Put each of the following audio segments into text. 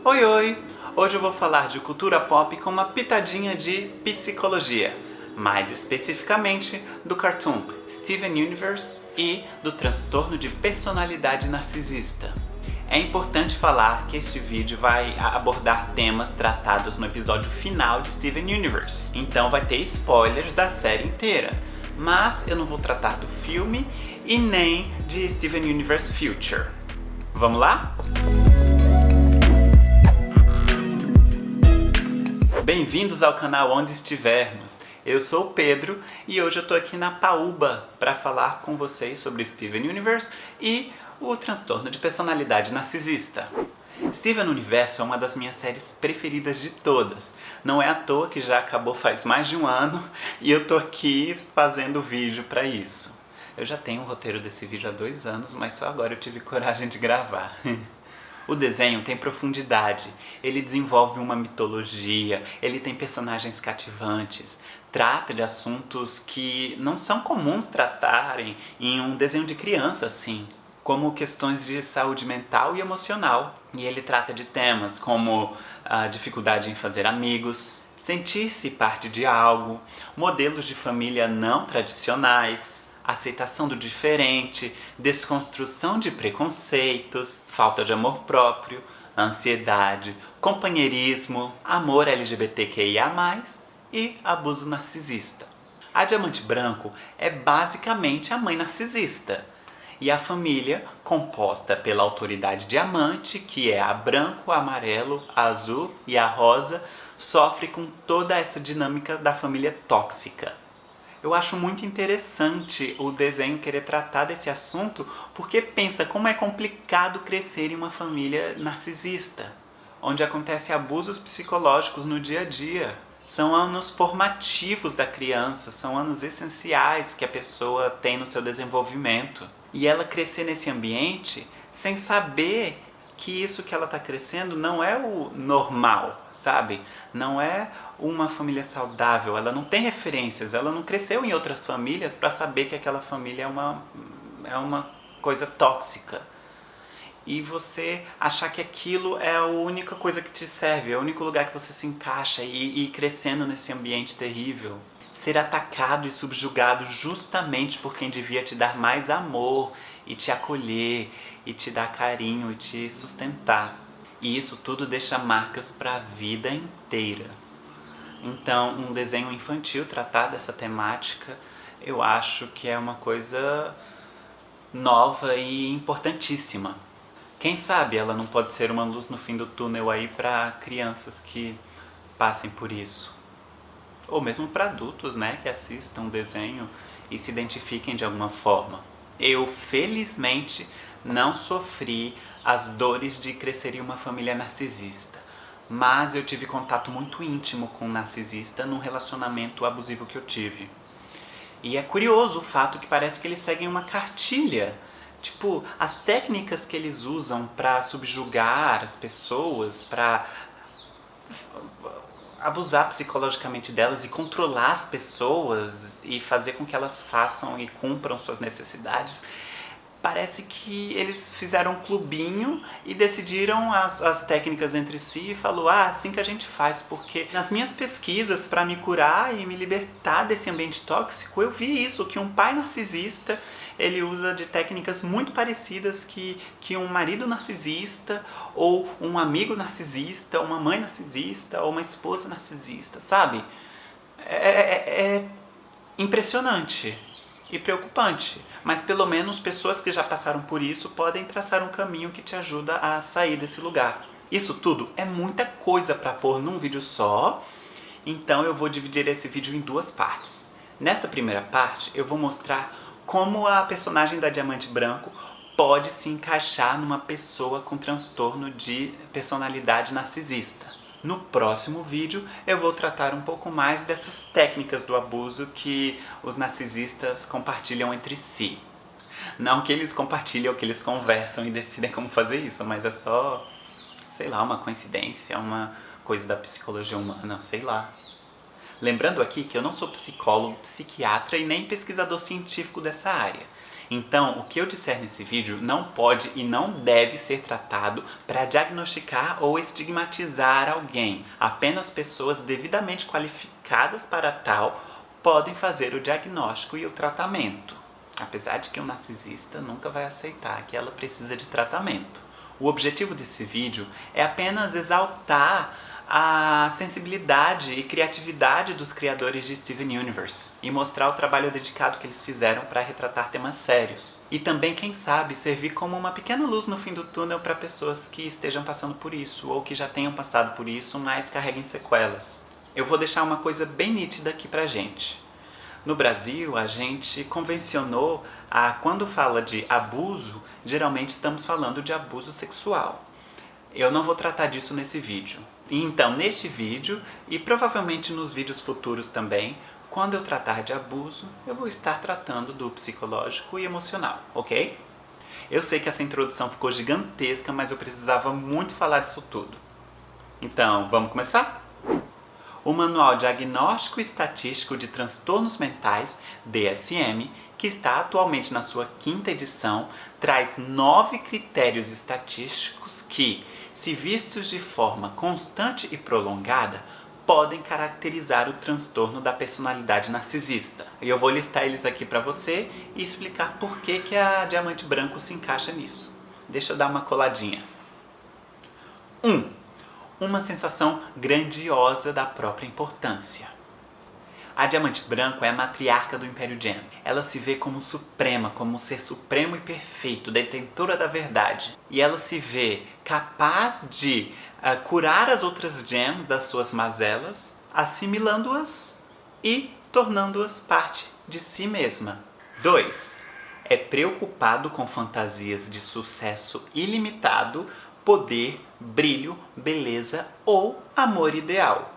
Oi, oi! Hoje eu vou falar de cultura pop com uma pitadinha de psicologia, mais especificamente do cartoon Steven Universe e do transtorno de personalidade narcisista. É importante falar que este vídeo vai abordar temas tratados no episódio final de Steven Universe, então vai ter spoilers da série inteira, mas eu não vou tratar do filme e nem de Steven Universe Future. Vamos lá? Bem-vindos ao canal Onde Estivermos. Eu sou o Pedro e hoje eu tô aqui na Paúba para falar com vocês sobre Steven Universe e o transtorno de personalidade narcisista. Steven Universe é uma das minhas séries preferidas de todas. Não é à toa que já acabou faz mais de um ano e eu tô aqui fazendo vídeo para isso. Eu já tenho o roteiro desse vídeo há 2 anos, mas só agora eu tive coragem de gravar. O desenho tem profundidade, ele desenvolve uma mitologia, ele tem personagens cativantes, trata de assuntos que não são comuns tratarem em um desenho de criança assim, como questões de saúde mental e emocional. E ele trata de temas como a dificuldade em fazer amigos, sentir-se parte de algo, modelos de família não tradicionais, aceitação do diferente, desconstrução de preconceitos, falta de amor próprio, ansiedade, companheirismo, amor LGBTQIA+, e abuso narcisista. A Diamante Branco é basicamente a mãe narcisista, e a família, composta pela autoridade diamante, que é a branco, a amarelo, a azul e a rosa, sofre com toda essa dinâmica da família tóxica. Eu acho muito interessante o desenho querer tratar desse assunto porque pensa como é complicado crescer em uma família narcisista, onde acontecem abusos psicológicos no dia a dia. São anos formativos da criança, são anos essenciais que a pessoa tem no seu desenvolvimento. E ela crescer nesse ambiente sem saber que isso que ela está crescendo não é o normal, sabe? Não é uma família saudável, ela não tem referências, ela não cresceu em outras famílias para saber que aquela família é uma coisa tóxica. E você achar que aquilo é a única coisa que te serve, é o único lugar que você se encaixa e ir crescendo nesse ambiente terrível. Ser atacado e subjugado justamente por quem devia te dar mais amor e te acolher e te dar carinho e te sustentar. E isso tudo deixa marcas para a vida inteira. Então, um desenho infantil tratar dessa temática, eu acho que é uma coisa nova e importantíssima. Quem sabe ela não pode ser uma luz no fim do túnel aí para crianças que passem por isso. Ou mesmo para adultos, né, que assistam o desenho e se identifiquem de alguma forma. Eu, felizmente, não sofri as dores de crescer em uma família narcisista. Mas eu tive contato muito íntimo com um narcisista num relacionamento abusivo que eu tive. E é curioso o fato que parece que eles seguem uma cartilha. Tipo, as técnicas que eles usam pra subjugar as pessoas, pra abusar psicologicamente delas e controlar as pessoas e fazer com que elas façam e cumpram suas necessidades. Parece que eles fizeram um clubinho e decidiram as técnicas entre si e falou, assim que a gente faz, porque nas minhas pesquisas para me curar e me libertar desse ambiente tóxico, eu vi isso, que um pai narcisista, ele usa de técnicas muito parecidas que um marido narcisista, ou um amigo narcisista, uma mãe narcisista, ou uma esposa narcisista, sabe? É impressionante e preocupante, mas pelo menos pessoas que já passaram por isso podem traçar um caminho que te ajuda a sair desse lugar. Isso tudo é muita coisa para pôr num vídeo só, então eu vou dividir esse vídeo em 2 partes. Nesta primeira parte eu vou mostrar como a personagem da Diamante Branco pode se encaixar numa pessoa com transtorno de personalidade narcisista. No próximo vídeo eu vou tratar um pouco mais dessas técnicas do abuso que os narcisistas compartilham entre si. Não que eles compartilham, que eles conversam e decidem como fazer isso, mas é só, sei lá, uma coincidência, uma coisa da psicologia humana, sei lá. Lembrando aqui que eu não sou psicólogo, psiquiatra e nem pesquisador científico dessa área. Então, o que eu disser nesse vídeo não pode e não deve ser tratado para diagnosticar ou estigmatizar alguém. Apenas pessoas devidamente qualificadas para tal podem fazer o diagnóstico e o tratamento. Apesar de que o narcisista nunca vai aceitar que ela precisa de tratamento. O objetivo desse vídeo é apenas exaltar a sensibilidade e criatividade dos criadores de Steven Universe e mostrar o trabalho dedicado que eles fizeram para retratar temas sérios. E também, quem sabe, servir como uma pequena luz no fim do túnel para pessoas que estejam passando por isso ou que já tenham passado por isso, mas carreguem sequelas. Eu vou deixar uma coisa bem nítida aqui pra gente. No Brasil, a gente convencionou quando fala de abuso, geralmente estamos falando de abuso sexual. Eu não vou tratar disso nesse vídeo. Então, neste vídeo, e provavelmente nos vídeos futuros também, quando eu tratar de abuso, eu vou estar tratando do psicológico e emocional, ok? Eu sei que essa introdução ficou gigantesca, mas eu precisava muito falar disso tudo. Então, vamos começar? O Manual Diagnóstico e Estatístico de Transtornos Mentais, DSM, que está atualmente na sua 5ª edição, traz 9 critérios estatísticos que, se vistos de forma constante e prolongada, podem caracterizar o transtorno da personalidade narcisista. E eu vou listar eles aqui para você e explicar por que a Diamante Branco se encaixa nisso. Deixa eu dar uma coladinha. 1. Uma sensação grandiosa da própria importância. A Diamante Branco é a matriarca do Império Gem. Ela se vê como suprema, como um ser supremo e perfeito, detentora da verdade. E ela se vê capaz de curar as outras Gems das suas mazelas, assimilando-as e tornando-as parte de si mesma. 2. É preocupado com fantasias de sucesso ilimitado, poder, brilho, beleza ou amor ideal.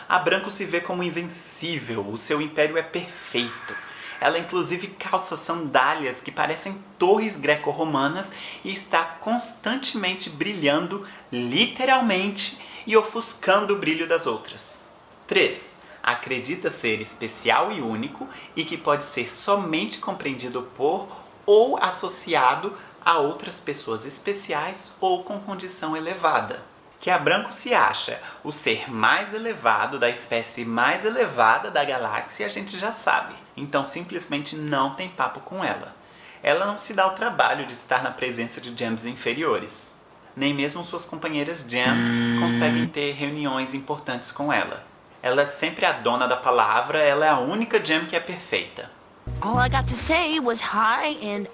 A Branco se vê como invencível, o seu império é perfeito. Ela inclusive calça sandálias que parecem torres greco-romanas e está constantemente brilhando, literalmente, e ofuscando o brilho das outras. 3. Acredita ser especial e único e que pode ser somente compreendido por ou associado a outras pessoas especiais ou com condição elevada. Que a Branco se acha o ser mais elevado da espécie mais elevada da galáxia, a gente já sabe. Então simplesmente não tem papo com ela. Ela não se dá o trabalho de estar na presença de Gems inferiores. Nem mesmo suas companheiras Gems conseguem ter reuniões importantes com ela. Ela é sempre a dona da palavra, ela é a única Gem que é perfeita. All I got to say was hi and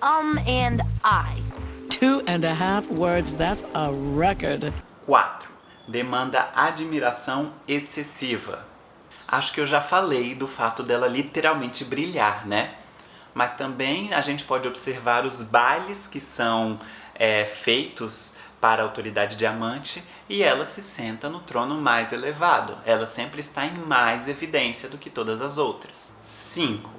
I. 2.5 words, that's a record. 4. Demanda admiração excessiva. Acho que eu já falei do fato dela literalmente brilhar, né? Mas também a gente pode observar os bailes que são feitos para a autoridade diamante e ela se senta no trono mais elevado. Ela sempre está em mais evidência do que todas as outras. 5.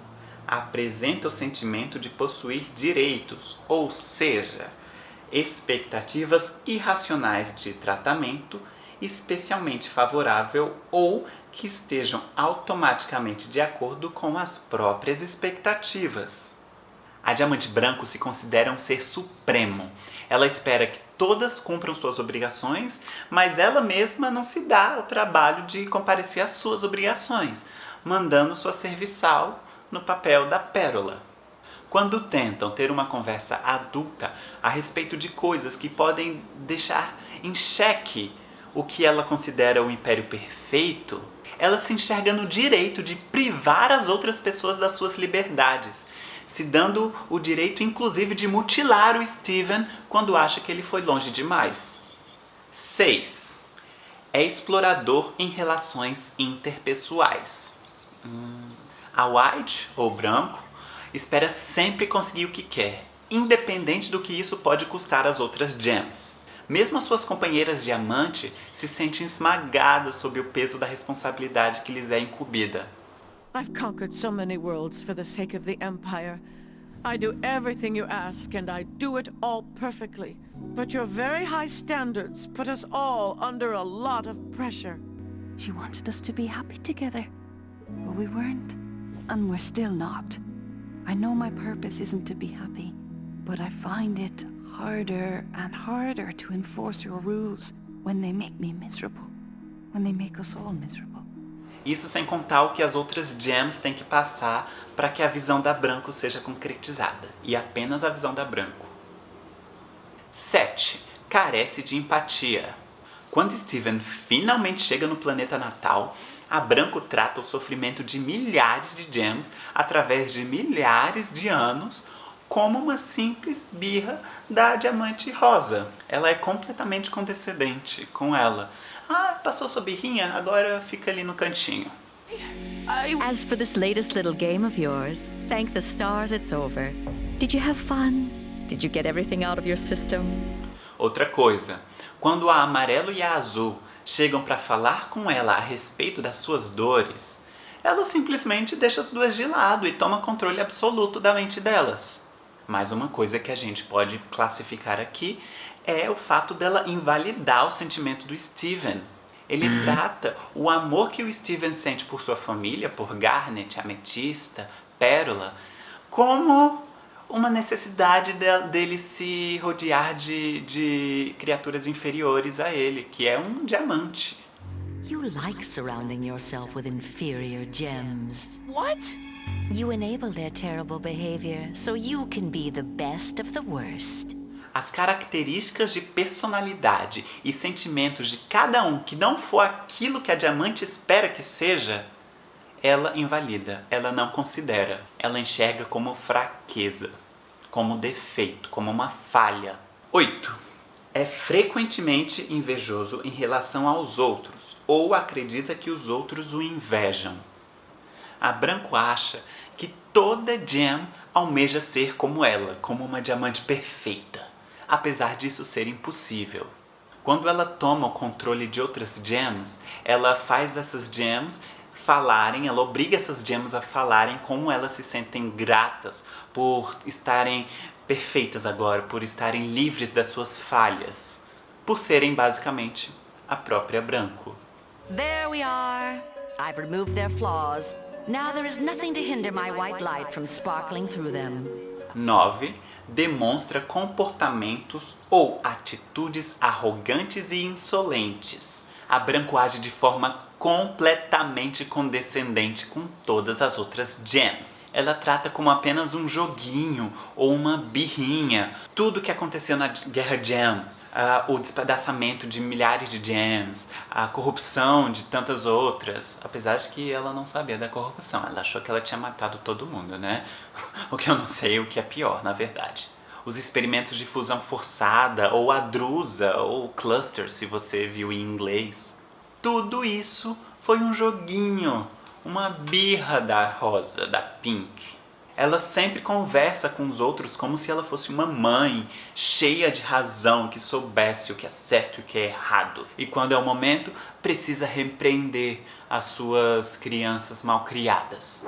Apresenta o sentimento de possuir direitos, ou seja, expectativas irracionais de tratamento, especialmente favorável ou que estejam automaticamente de acordo com as próprias expectativas. A Diamante Branco se considera um ser supremo. Ela espera que todas cumpram suas obrigações, mas ela mesma não se dá o trabalho de comparecer às suas obrigações, mandando sua serviçal no papel da pérola. Quando tentam ter uma conversa adulta a respeito de coisas que podem deixar em xeque o que ela considera o império perfeito, ela se enxerga no direito de privar as outras pessoas das suas liberdades, se dando o direito inclusive de mutilar o Steven quando acha que ele foi longe demais. 6. É explorador em relações interpessoais. A White, ou Branco, espera sempre conseguir o que quer, independente do que isso pode custar às outras Gems. Mesmo as suas companheiras diamante se sentem esmagadas sob o peso da responsabilidade que lhes é incumbida. I've conquered so many worlds for the sake of the Empire. I do everything you ask, and I do it all perfectly. But your very high standards put us all under a lot of pressure. She wanted us to be happy together, but we weren't, and we're still not. I know my purpose isn't to be happy, but I find it harder and harder to enforce your rules when they make me miserable, when they make us all miserable. Isso sem contar o que as outras gems têm que passar para que a visão da Branco seja concretizada, e apenas a visão da Branco. 7. Carece de empatia. Quando Steven finalmente chega no planeta natal, a Branco trata o sofrimento de milhares de gems através de milhares de anos como uma simples birra da Diamante Rosa. Ela é completamente condescendente com ela. Ah, passou sua birrinha, agora fica ali no cantinho. As for this latest little game of yours, thank the stars it's over. Did you have fun? Did you get everything out of your system? Outra coisa, quando a Amarelo e a Azul chegam para falar com ela a respeito das suas dores, ela simplesmente deixa as duas de lado e toma controle absoluto da mente delas. Mais uma coisa que a gente pode classificar aqui é o fato dela invalidar o sentimento do Steven. Ele trata o amor que o Steven sente por sua família, por Garnet, Ametista, Pérola, como uma necessidade dele se rodear de criaturas inferiores a ele, que é um diamante. You like surrounding yourself with inferior gems. What? You enable their terrible behavior so you can be the best of the worst. As características de personalidade e sentimentos de cada um que não for aquilo que a Diamante espera que seja, ela invalida, ela não considera. Ela enxerga como fraqueza, como defeito, como uma falha. 8. É frequentemente invejoso em relação aos outros, ou acredita que os outros o invejam. A Branco acha que toda gem almeja ser como ela, como uma diamante perfeita, apesar disso ser impossível. Quando ela toma o controle de outras gems, ela faz essas gems falarem, ela obriga essas gems a falarem como elas se sentem gratas por estarem perfeitas agora, por estarem livres das suas falhas, por serem basicamente a própria Branco. There we are. I've removed their flaws. Now there is nothing to hinder my white light from sparkling through them. 9. Demonstra comportamentos ou atitudes arrogantes e insolentes. A Branco age de forma completamente condescendente com todas as outras gems. Ela trata como apenas um joguinho ou uma birrinha. Tudo que aconteceu na Guerra Gem, o despedaçamento de milhares de gems, a corrupção de tantas outras, apesar de que ela não sabia da corrupção, ela achou que ela tinha matado todo mundo, né? O que eu não sei o que é pior, na verdade. Os experimentos de fusão forçada, ou a drusa, ou cluster, se você viu em inglês. Tudo isso foi um joguinho, uma birra da Rosa, da Pink. Ela sempre conversa com os outros como se ela fosse uma mãe, cheia de razão, que soubesse o que é certo e o que é errado. E quando é o momento, precisa repreender as suas crianças malcriadas.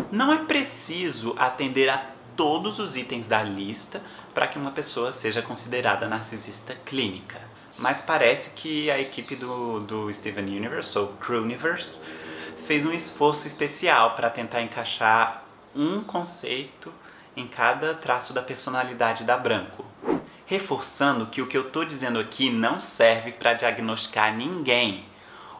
Não é preciso atender a todos os itens da lista para que uma pessoa seja considerada narcisista clínica. Mas parece que a equipe do Steven Universe, ou Crewniverse, fez um esforço especial para tentar encaixar um conceito em cada traço da personalidade da Branco. Reforçando que o que eu estou dizendo aqui não serve para diagnosticar ninguém.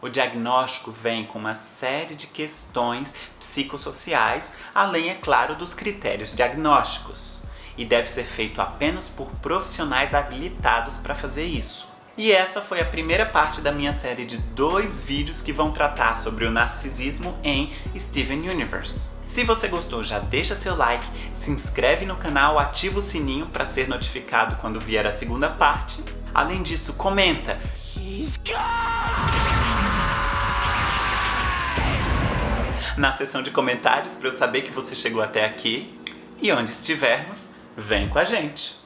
O diagnóstico vem com uma série de questões psicossociais, além, é claro, dos critérios diagnósticos. E deve ser feito apenas por profissionais habilitados para fazer isso. E essa foi a primeira parte da minha série de 2 vídeos que vão tratar sobre o narcisismo em Steven Universe. Se você gostou, já deixa seu like, se inscreve no canal, ativa o sininho para ser notificado quando vier a segunda parte. Além disso, comenta na seção de comentários para eu saber que você chegou até aqui. E onde estivermos, vem com a gente!